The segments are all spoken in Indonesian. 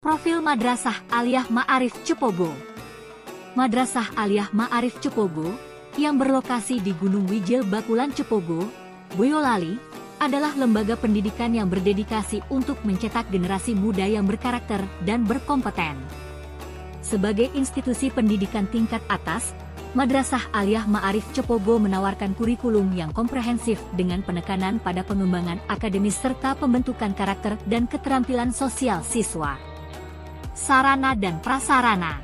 Profil Madrasah Aliyah Ma'arif Cepogo. Madrasah Aliyah Ma'arif Cepogo, yang berlokasi di Gunung Wijil Bakulan Cepogo, Boyolali, adalah lembaga pendidikan yang berdedikasi untuk mencetak generasi muda yang berkarakter dan berkompeten. Sebagai institusi pendidikan tingkat atas, Madrasah Aliyah Ma'arif Cepogo menawarkan kurikulum yang komprehensif dengan penekanan pada pengembangan akademis serta pembentukan karakter dan keterampilan sosial siswa. Sarana dan prasarana.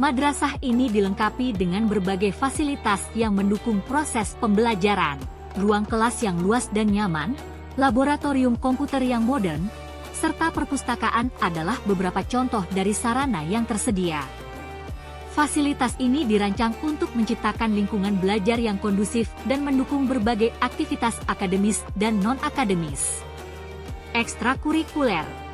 Madrasah ini dilengkapi dengan berbagai fasilitas yang mendukung proses pembelajaran, ruang kelas yang luas dan nyaman, laboratorium komputer yang modern, serta perpustakaan adalah beberapa contoh dari sarana yang tersedia. Fasilitas ini dirancang untuk menciptakan lingkungan belajar yang kondusif dan mendukung berbagai aktivitas akademis dan non-akademis. Ekstrakurikuler.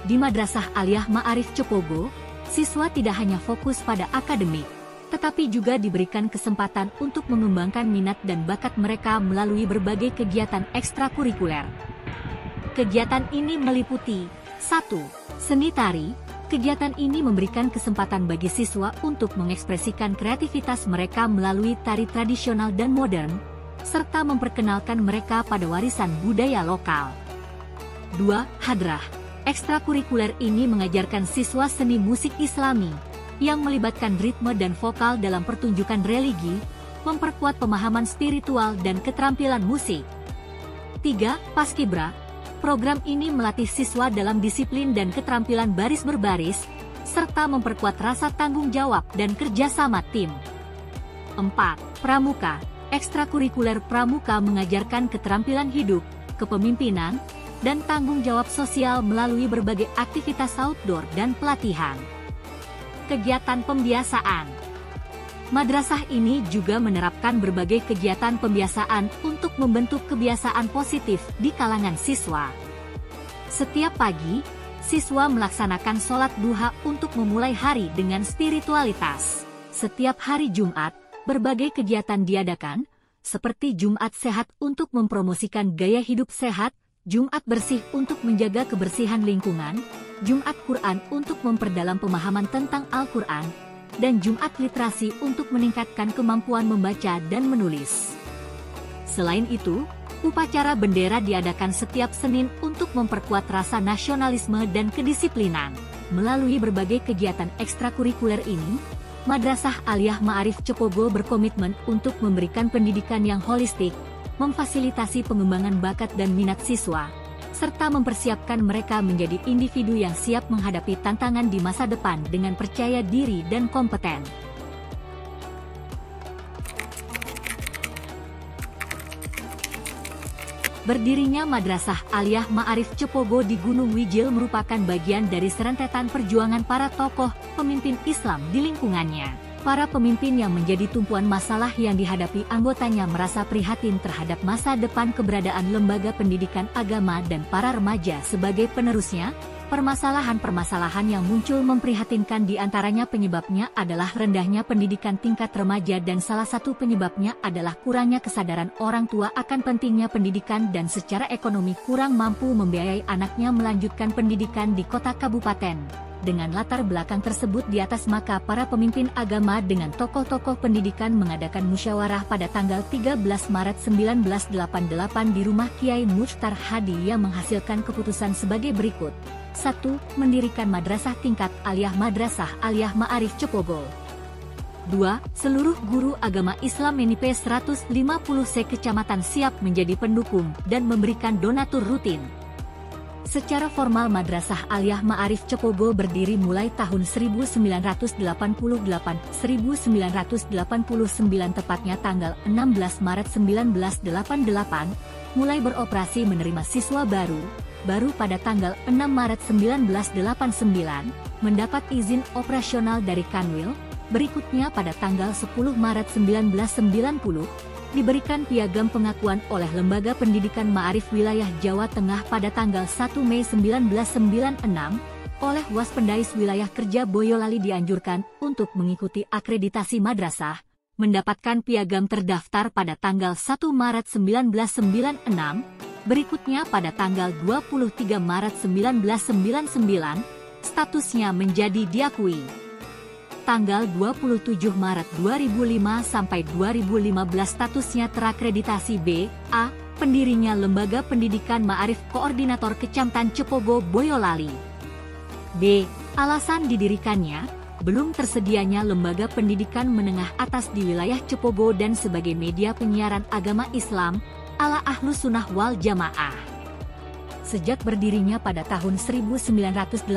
Di Madrasah Aliyah Ma'arif Cepogo, siswa tidak hanya fokus pada akademik, tetapi juga diberikan kesempatan untuk mengembangkan minat dan bakat mereka melalui berbagai kegiatan ekstrakurikuler. Kegiatan ini meliputi 1. Seni tari. Kegiatan ini memberikan kesempatan bagi siswa untuk mengekspresikan kreativitas mereka melalui tari tradisional dan modern, serta memperkenalkan mereka pada warisan budaya lokal. 2. Hadrah. Ekstrakurikuler ini mengajarkan siswa seni musik Islami, yang melibatkan ritme dan vokal dalam pertunjukan religi, memperkuat pemahaman spiritual dan keterampilan musik. 3. Paskibra. Program ini melatih siswa dalam disiplin dan keterampilan baris berbaris, serta memperkuat rasa tanggung jawab dan kerjasama tim. 4. Pramuka. Ekstrakurikuler pramuka mengajarkan keterampilan hidup, kepemimpinan, dan tanggung jawab sosial melalui berbagai aktivitas outdoor dan pelatihan. Kegiatan pembiasaan. Madrasah ini juga menerapkan berbagai kegiatan pembiasaan untuk membentuk kebiasaan positif di kalangan siswa. Setiap pagi, siswa melaksanakan sholat duha untuk memulai hari dengan spiritualitas. Setiap hari Jumat, berbagai kegiatan diadakan, seperti Jumat Sehat untuk mempromosikan gaya hidup sehat, Jumat Bersih untuk menjaga kebersihan lingkungan, Jumat Quran untuk memperdalam pemahaman tentang Al-Quran, dan Jumat Literasi untuk meningkatkan kemampuan membaca dan menulis. Selain itu, upacara bendera diadakan setiap Senin untuk memperkuat rasa nasionalisme dan kedisiplinan. Melalui berbagai kegiatan ekstrakurikuler ini, Madrasah Aliyah Ma'arif Cepogo berkomitmen untuk memberikan pendidikan yang holistik, memfasilitasi pengembangan bakat dan minat siswa, serta mempersiapkan mereka menjadi individu yang siap menghadapi tantangan di masa depan dengan percaya diri dan kompeten. Berdirinya Madrasah Aliyah Ma'arif Cepogo di Gunung Wijil merupakan bagian dari serentetan perjuangan para tokoh pemimpin Islam di lingkungannya. Para pemimpin yang menjadi tumpuan masalah yang dihadapi anggotanya merasa prihatin terhadap masa depan keberadaan lembaga pendidikan agama dan para remaja sebagai penerusnya. Permasalahan-permasalahan yang muncul memprihatinkan, di antaranya penyebabnya adalah rendahnya pendidikan tingkat remaja dan salah satu penyebabnya adalah kurangnya kesadaran orang tua akan pentingnya pendidikan dan secara ekonomi kurang mampu membiayai anaknya melanjutkan pendidikan di kota kabupaten. Dengan latar belakang tersebut di atas, maka para pemimpin agama dengan tokoh-tokoh pendidikan mengadakan musyawarah pada tanggal 13 Maret 1988 di rumah Kiai Muchtar Hadi yang menghasilkan keputusan sebagai berikut. 1. Mendirikan madrasah tingkat aliyah Madrasah Aliyah Ma'arif Cepogo. 2. Seluruh guru agama Islam NIP 150 se-kecamatan siap menjadi pendukung dan memberikan donatur rutin. Secara formal Madrasah Aliyah Ma'arif Cepogo berdiri mulai tahun 1988, tepatnya tanggal 16 Maret 1988, mulai beroperasi menerima siswa baru pada tanggal 6 Maret 1989, mendapat izin operasional dari Kanwil, berikutnya pada tanggal 10 Maret 1990, diberikan piagam pengakuan oleh Lembaga Pendidikan Ma'arif Wilayah Jawa Tengah pada tanggal 1 Mei 1996, oleh Waspendais Wilayah Kerja Boyolali dianjurkan untuk mengikuti akreditasi madrasah, mendapatkan piagam terdaftar pada tanggal 1 Maret 1996, berikutnya pada tanggal 23 Maret 1999, statusnya menjadi diakui. Tanggal 27 Maret 2005 sampai 2015 statusnya terakreditasi B. A. Pendirinya Lembaga Pendidikan Ma'arif Koordinator Kecamatan Cepogo, Boyolali. B. Alasan didirikannya, belum tersedianya lembaga pendidikan menengah atas di wilayah Cepogo dan sebagai media penyiaran agama Islam ala Ahlus Sunnah wal Jamaah. Sejak berdirinya pada tahun 1988,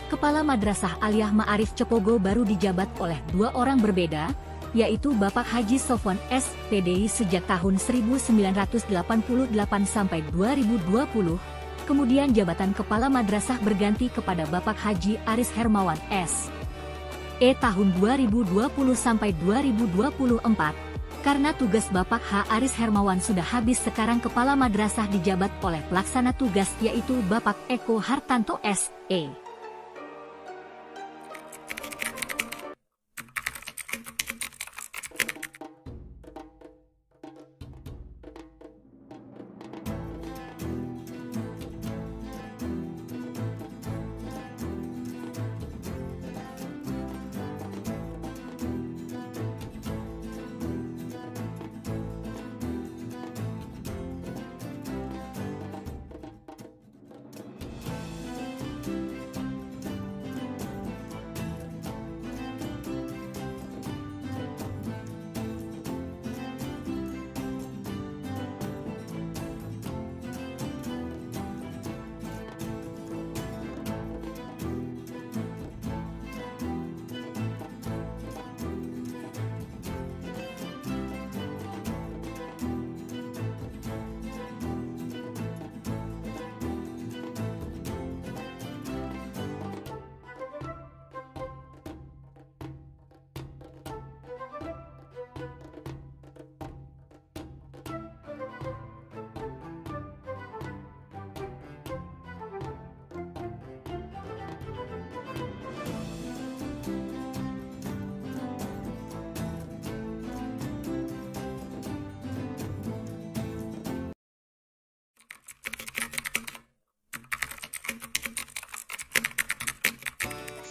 Kepala Madrasah Aliyah Ma'arif Cepogo baru dijabat oleh dua orang berbeda, yaitu Bapak Haji Sofwan S. PDI sejak tahun 1988 sampai 2020, kemudian jabatan Kepala Madrasah berganti kepada Bapak Haji Aris Hermawan S. tahun 2020 sampai 2024. Karena tugas Bapak H. Aris Hermawan sudah habis, sekarang Kepala Madrasah dijabat oleh pelaksana tugas yaitu Bapak Eko Hartanto S.E.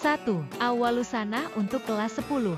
Satu. Awalusana untuk kelas 10.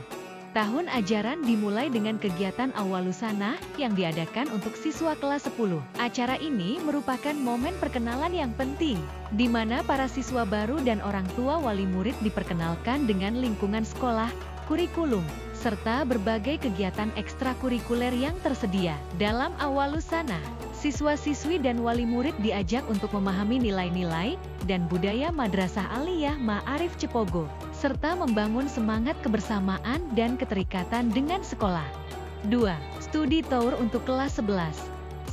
Tahun ajaran dimulai dengan kegiatan Awalusana yang diadakan untuk siswa kelas 10. Acara ini merupakan momen perkenalan yang penting, di mana para siswa baru dan orang tua wali murid diperkenalkan dengan lingkungan sekolah, kurikulum, serta berbagai kegiatan ekstrakurikuler yang tersedia. Dalam Awalusana, siswa-siswi dan wali murid diajak untuk memahami nilai-nilai dan budaya Madrasah Aliyah Ma'arif Cepogo, serta membangun semangat kebersamaan dan keterikatan dengan sekolah. 2. Studi tour untuk kelas 11.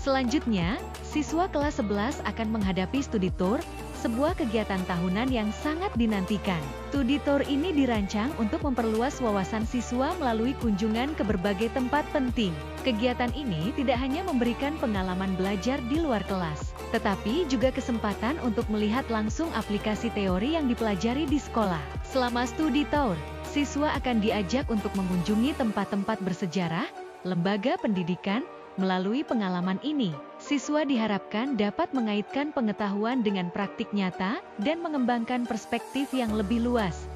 Selanjutnya, siswa kelas 11 akan menghadapi studi tour, sebuah kegiatan tahunan yang sangat dinantikan. Studi tour ini dirancang untuk memperluas wawasan siswa melalui kunjungan ke berbagai tempat penting. Kegiatan ini tidak hanya memberikan pengalaman belajar di luar kelas, tetapi juga kesempatan untuk melihat langsung aplikasi teori yang dipelajari di sekolah. Selama studi tour, siswa akan diajak untuk mengunjungi tempat-tempat bersejarah, lembaga pendidikan. Melalui pengalaman ini, siswa diharapkan dapat mengaitkan pengetahuan dengan praktik nyata dan mengembangkan perspektif yang lebih luas.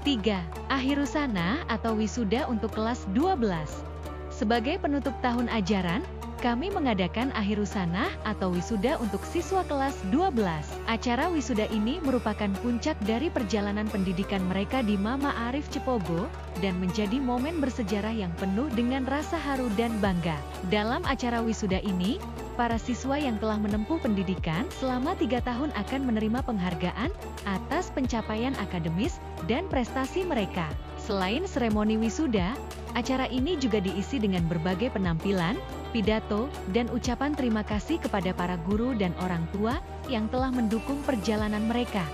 3. Akhirusana atau wisuda untuk kelas 12. Sebagai penutup tahun ajaran, kami mengadakan akhirusana atau wisuda untuk siswa kelas 12. Acara wisuda ini merupakan puncak dari perjalanan pendidikan mereka di Ma'arif Cepogo dan menjadi momen bersejarah yang penuh dengan rasa haru dan bangga. Dalam acara wisuda ini, para siswa yang telah menempuh pendidikan selama 3 tahun akan menerima penghargaan atas pencapaian akademis dan prestasi mereka. Selain seremoni wisuda, acara ini juga diisi dengan berbagai penampilan, pidato, dan ucapan terima kasih kepada para guru dan orang tua yang telah mendukung perjalanan mereka.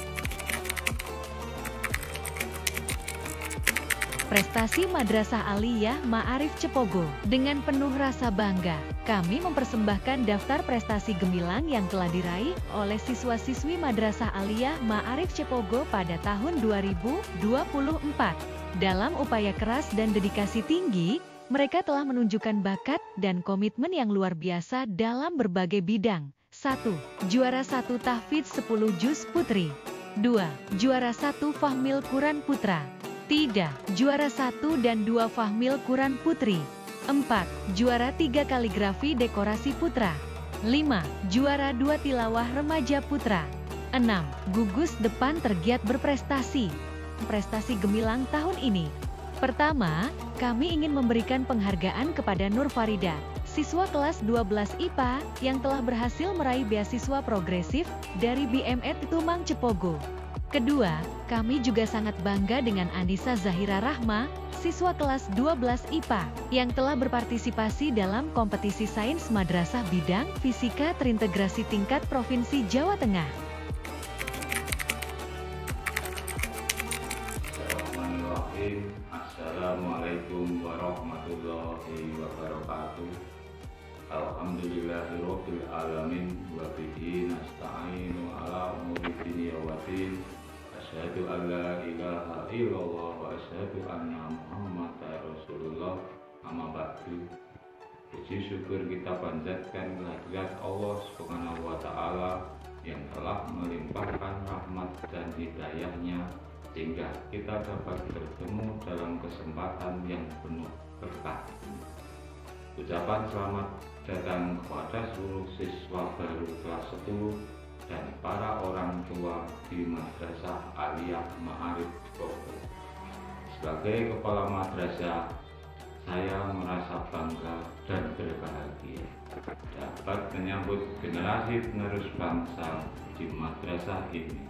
Prestasi Madrasah Aliyah Ma'arif Cepogo. Dengan penuh rasa bangga, kami mempersembahkan daftar prestasi gemilang yang telah diraih oleh siswa-siswi Madrasah Aliyah Ma'arif Cepogo pada tahun 2024. Dalam upaya keras dan dedikasi tinggi, mereka telah menunjukkan bakat dan komitmen yang luar biasa dalam berbagai bidang. 1. Juara 1 tahfidz 10 juz putri. 2. Juara 1 Fahmil Quran Putra. Tidak, juara 1 dan 2 Fahmil Quran Putri. 4. Juara 3 Kaligrafi Dekorasi Putra. 5. Juara 2 Tilawah Remaja Putra. 6. Gugus Depan Tergiat Berprestasi. Prestasi gemilang tahun ini. Pertama, kami ingin memberikan penghargaan kepada Nur Farida, siswa kelas 12 IPA yang telah berhasil meraih beasiswa progresif dari BME Tumang Cepogo. Kedua, kami juga sangat bangga dengan Anissa Zahira Rahma, siswa kelas 12 IPA yang telah berpartisipasi dalam kompetisi sains madrasah bidang fisika terintegrasi tingkat Provinsi Jawa Tengah. Assalamualaikum warahmatullahi wabarakatuh. Alhamdulillahirabbil alamin wa bihi nasta'inu ala umuri dunya waddin. Asyhadu an la ilaha illallah wa asyhadu anna Muhammadar Rasulullah. Amma ba'du. Puji syukur kita panjatkan kehadirat Allah Subhanahu wa taala yang telah melimpahkan rahmat dan hidayahnya sehingga kita dapat bertemu dalam kesempatan yang penuh berkah. Ucapan selamat datang kepada seluruh siswa baru kelas 10 dan para orang tua di Madrasah Aliyah Ma'arif Cepogo. Sebagai kepala madrasah, saya merasa bangga dan berbahagia dapat menyambut generasi penerus bangsa di madrasah ini.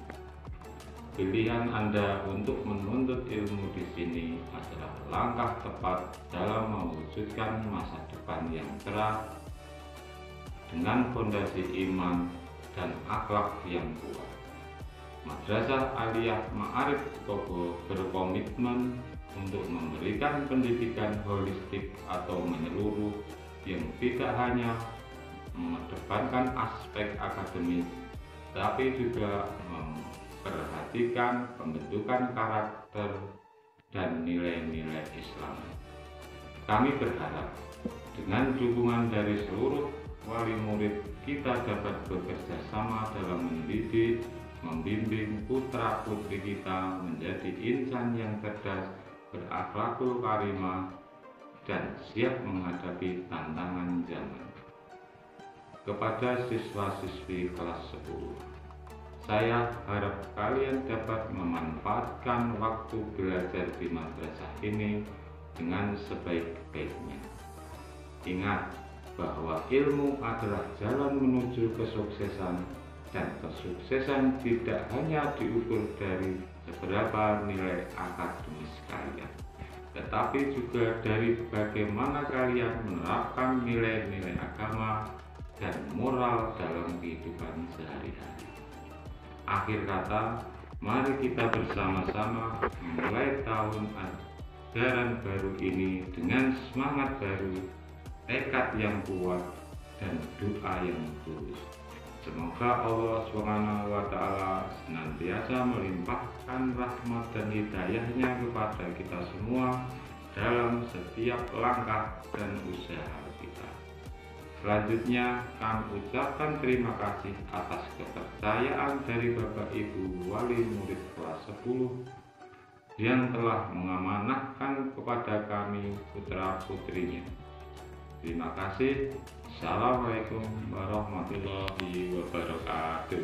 Pilihan Anda untuk menuntut ilmu di sini adalah langkah tepat dalam mewujudkan masa depan yang cerah dengan fondasi iman dan akhlak yang kuat. Madrasah Aliyah Ma'arif Cepogo berkomitmen untuk memberikan pendidikan holistik atau menyeluruh yang tidak hanya mengedepankan aspek akademis, tapi juga memperhatikan pembentukan karakter dan nilai-nilai Islam. Kami berharap dengan dukungan dari seluruh wali murid kita dapat bekerja sama dalam mendidik, membimbing putra-putri kita menjadi insan yang cerdas, berakhlakul karimah, dan siap menghadapi tantangan zaman. Kepada siswa-siswi kelas 10, saya harap kalian dapat memanfaatkan waktu belajar di madrasah ini dengan sebaik-baiknya. Ingat bahwa ilmu adalah jalan menuju kesuksesan, dan kesuksesan tidak hanya diukur dari seberapa nilai akademis kalian, tetapi juga dari bagaimana kalian menerapkan nilai-nilai agama dan moral dalam kehidupan sehari-hari. Akhir kata, mari kita bersama-sama memulai tahun ajaran baru ini dengan semangat baru, tekad yang kuat, dan doa yang tulus. Semoga Allah SWT senantiasa melimpahkan rahmat dan hidayahnya kepada kita semua dalam setiap langkah dan usaha kita. Selanjutnya, kami ucapkan terima kasih atas kepercayaan dari Bapak Ibu Wali Murid kelas 10 yang telah mengamanahkan kepada kami putra-putrinya. Terima kasih. Assalamualaikum warahmatullahi wabarakatuh.